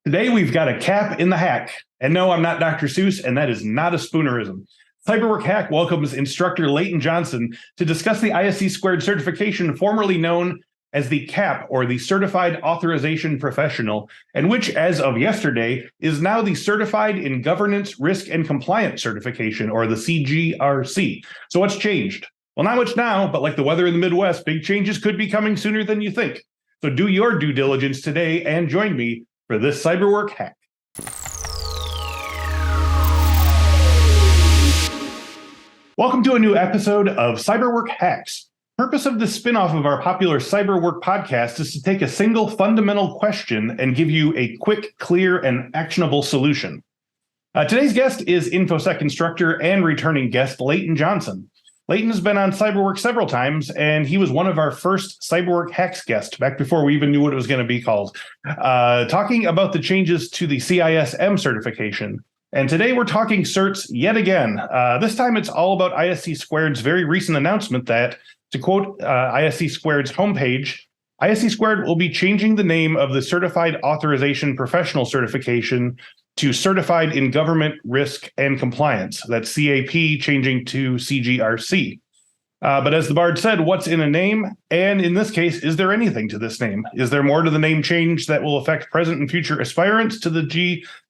Today, we've got a cap in the hack. And no, I'm not Dr. Seuss, and that is not a spoonerism. Cyberwork Hack welcomes instructor Leighton Johnson to discuss the ISC squared certification, formerly known as the CAP, or the Certified Authorization Professional, and which, as of yesterday, is now the Certified in Governance, Risk, and Compliance Certification, or the CGRC. So what's changed? Well, not much now, but like the weather in the Midwest, big changes could be coming sooner than you think. So do your due diligence today and join me for this Cyberwork Hack. Welcome to a new episode of Cyberwork Hacks. Purpose of this spinoff of our popular Cyberwork podcast is to take a single fundamental question and give you a quick, clear, and actionable solution. Today's guest is Infosec instructor and returning guest Leighton Johnson. Leighton has been on Cyberwork several times, and he was one of our first Cyberwork Hacks guests back before we even knew what it was going to be called, talking about the changes to the CISM certification. And today we're talking certs yet again. This time it's all about ISC Squared's very recent announcement that, to quote ISC Squared's homepage, ISC Squared will be changing the name of the Certified Authorization Professional certification to Certified in Government, Risk, and Compliance. That's CAP changing to CGRC. But as the Bard said, what's in a name? And in this case, is there anything to this name? Is there more to the name change that will affect present and future aspirants to the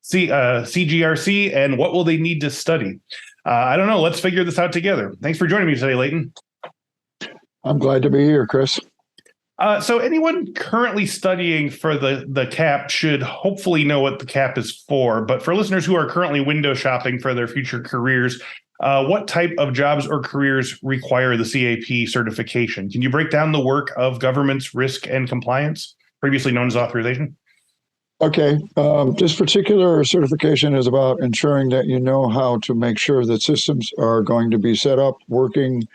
CGRC? And what will they need to study? I don't know. Let's figure this out together. Thanks for joining me today, Leighton. I'm glad to be here, Chris. So anyone currently studying for the CAP should hopefully know what the CAP is for. But for listeners who are currently window shopping for their future careers, what type of jobs or careers require the CAP certification? Can you break down the work of government's risk and compliance, previously known as authorization? Okay. This particular certification is about ensuring that you know how to make sure that systems are going to be set up, working,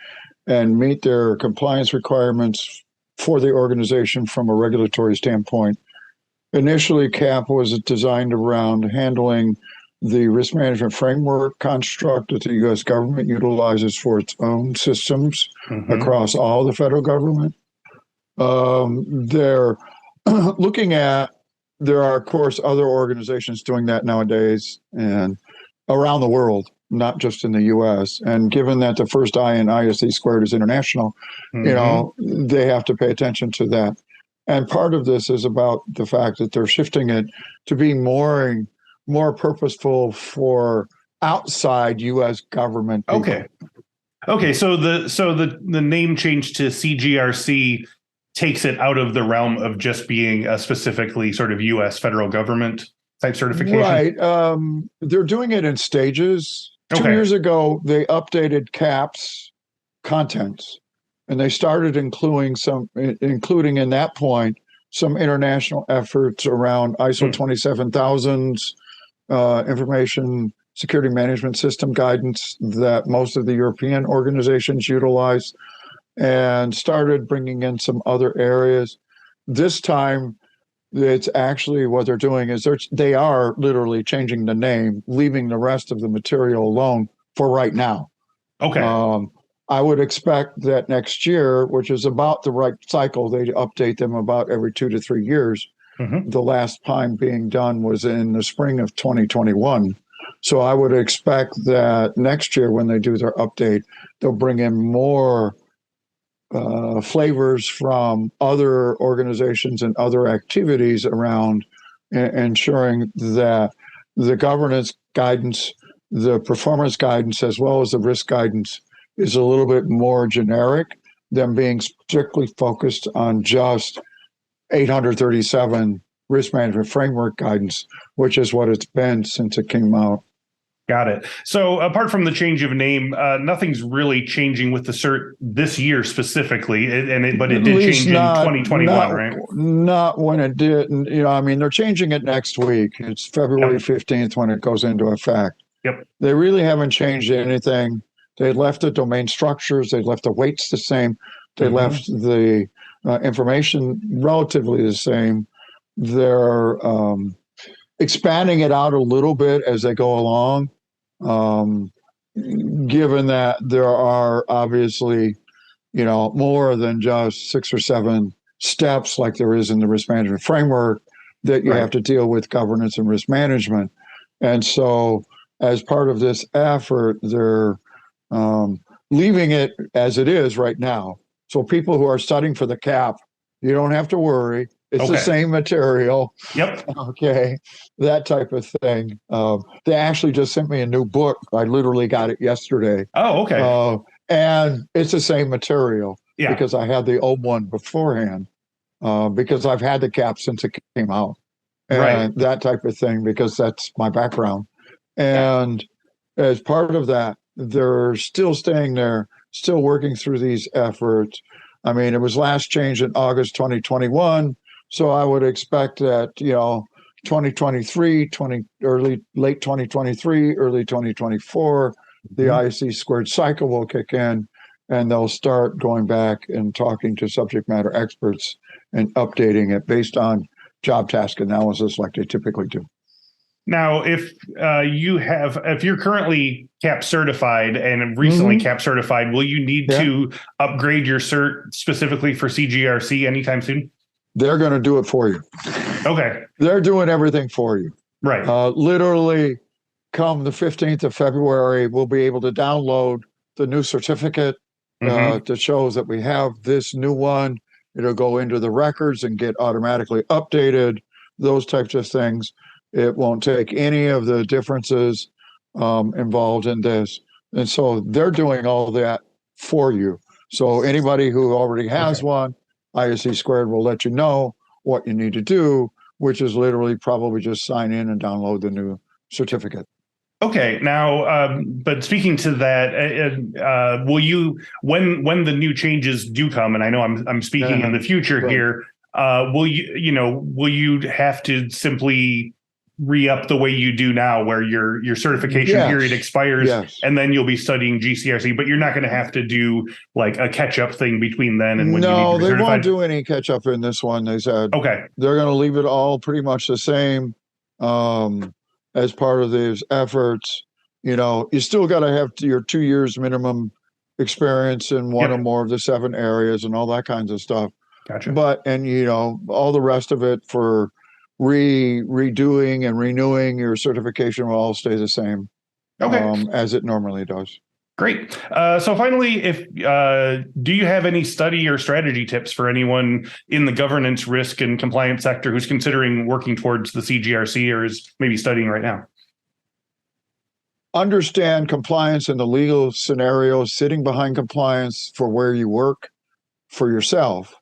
and meet their compliance requirements for the organization from a regulatory standpoint. Initially, CAP was designed around handling the risk management framework construct that the U.S. government utilizes for its own systems across all the federal government. They're looking at, there are, of course, other organizations doing that nowadays and around the world, not just in the U.S. And given that the first I in ISC Squared is international, they have to pay attention to that. And part of this is about the fact that they're shifting it to be more purposeful for outside U.S. government people. Okay. So the name change to CGRC takes it out of the realm of just being a specifically sort of U.S. federal government type certification. Right. They're doing it in stages. 2 years ago, they updated CAP's contents, and they started including in that point some international efforts around ISO 27000's information security management system guidance that most of the European organizations utilize, and started bringing in some other areas. This time, it's actually what they're doing is they are literally changing the name, leaving the rest of the material alone for right now. Okay. I would expect that next year, which is about the right cycle, they update them about every 2 to 3 years. The last time being done was in the spring of 2021. So I would expect that next year when they do their update, they'll bring in more flavors from other organizations and other activities around ensuring that the governance guidance, the performance guidance, as well as the risk guidance is a little bit more generic than being strictly focused on just 837 risk management framework guidance, which is what it's been since it came out. Got it. So apart from the change of name, nothing's really changing with the cert this year specifically, but it did change in 2021, right? Not when it did. They're changing it next week. It's February 15th when it goes into effect. Yep. They really haven't changed anything. They left the domain structures. They left the weights the same. They left the information relatively the same. They're expanding it out a little bit as they go along, given that there are obviously, more than just 6 or 7 steps like there is in the risk management framework. that you Right. have to deal with governance and risk management. And so, as part of this effort, they're leaving it as it is right now. So, people who are studying for the CAP, you don't have to worry. It's the same material. Yep. Okay. That type of thing. They actually just sent me a new book. I literally got it yesterday. Oh, okay. And it's the same material because I had the old one beforehand, because I've had the CAP since it came out and that type of thing, because that's my background. And as part of that, they're still staying there, still working through these efforts. I mean, it was last changed in August 2021. So I would expect that, 2023, late 2023, early 2024, the ISC squared cycle will kick in, and they'll start going back and talking to subject matter experts and updating it based on job task analysis like they typically do. Now, if you're currently CAP certified and recently CAP certified, will you need to upgrade your cert specifically for CGRC anytime soon? They're going to do it for you. Okay. They're doing everything for you. Right. Literally, come the 15th of February, we'll be able to download the new certificate that shows that we have this new one. It'll go into the records and get automatically updated, those types of things. It won't take any of the differences involved in this. And so they're doing all that for you. So anybody who already has one, ISC squared will let you know what you need to do, which is literally probably just sign in and download the new certificate. Okay. Now, but speaking to that, will you, when the new changes do come, and I know I'm speaking in the future here, will you have to simply re-up the way you do now, where your certification period expires and then you'll be studying GCRC, but you're not going to have to do like a catch-up thing between then and when you need to be certified? They won't do any catch-up in this one, they said. Okay. They're going to leave it all pretty much the same as part of these efforts. You still got to have your 2 years minimum experience in one or more of the 7 areas and all that kinds of stuff. Gotcha. But, and all the rest of it for redoing and renewing your certification will all stay the same as it normally does. Great. So finally, do you have any study or strategy tips for anyone in the governance, risk, and compliance sector who's considering working towards the CGRC or is maybe studying right now? Understand compliance in the legal scenario, sitting behind compliance for where you work for yourself,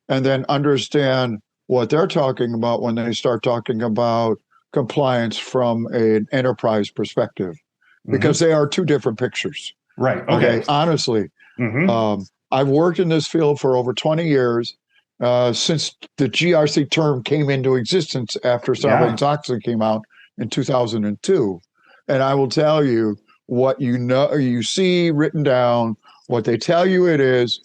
and then understand what they're talking about when they start talking about compliance from an enterprise perspective, because they are 2 different pictures. Right. Okay. Honestly, I've worked in this field for over 20 years, since the GRC term came into existence after Sarbanes-Oxley came out in 2002. And I will tell you what you see written down, what they tell you it is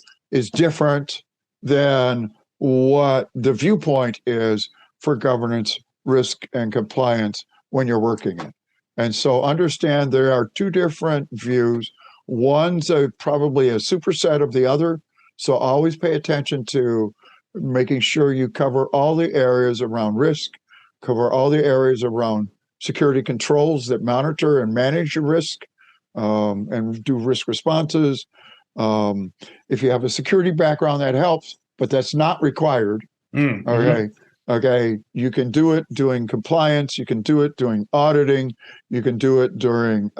different than what the viewpoint is for governance, risk, and compliance when you're working it. And so understand there are 2 different views. One's probably a superset of the other. So always pay attention to making sure you cover all the areas around risk, cover all the areas around security controls that monitor and manage your risk, and do risk responses. If you have a security background, that helps, but that's not required. Okay. You can do it doing compliance. You can do it doing auditing. You can do it during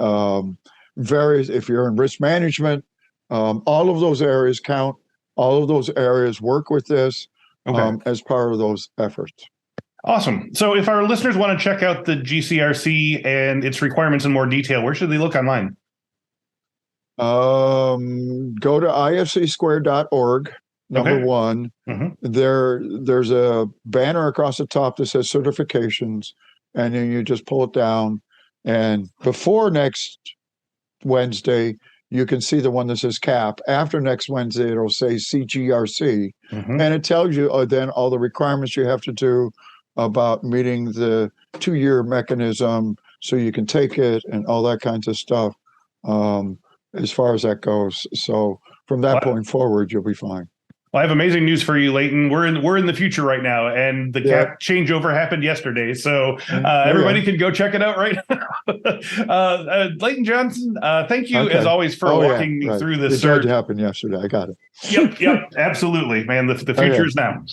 if you're in risk management, all of those areas count. All of those areas work with this as part of those efforts. Awesome. So if our listeners want to check out the GCRC and its requirements in more detail, where should they look online? Go to iscsquared.org. Number one, there's a banner across the top that says certifications, and then you just pull it down. And before next Wednesday, you can see the one that says CAP. After next Wednesday, it'll say CGRC, and it tells you then all the requirements you have to do about meeting the 2-year mechanism so you can take it and all that kinds of stuff as far as that goes. So from that point forward, you'll be fine. Well, I have amazing news for you, Leighton. We're in the future right now, and the cap changeover happened yesterday. So everybody can go check it out right now. Leighton Johnson, thank you as always for walking me through this. It did happen yesterday. I got it. Yep, absolutely, man. The future is now.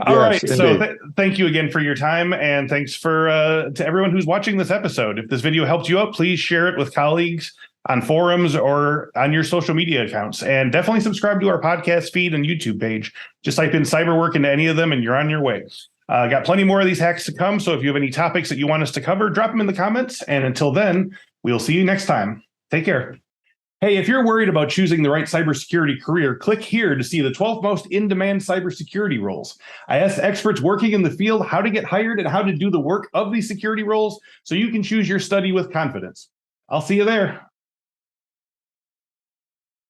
All right. So thank you again for your time, and thanks to everyone who's watching this episode. If this video helped you out, please share it with colleagues on forums or on your social media accounts, and definitely subscribe to our podcast feed and YouTube page. Just type in cyberwork into any of them and you're on your way. Got plenty more of these hacks to come. So if you have any topics that you want us to cover, drop them in the comments. And until then, we'll see you next time. Take care. Hey, if you're worried about choosing the right cybersecurity career, click here to see the 12 most in-demand cybersecurity roles. I asked experts working in the field how to get hired and how to do the work of these security roles so you can choose your study with confidence. I'll see you there.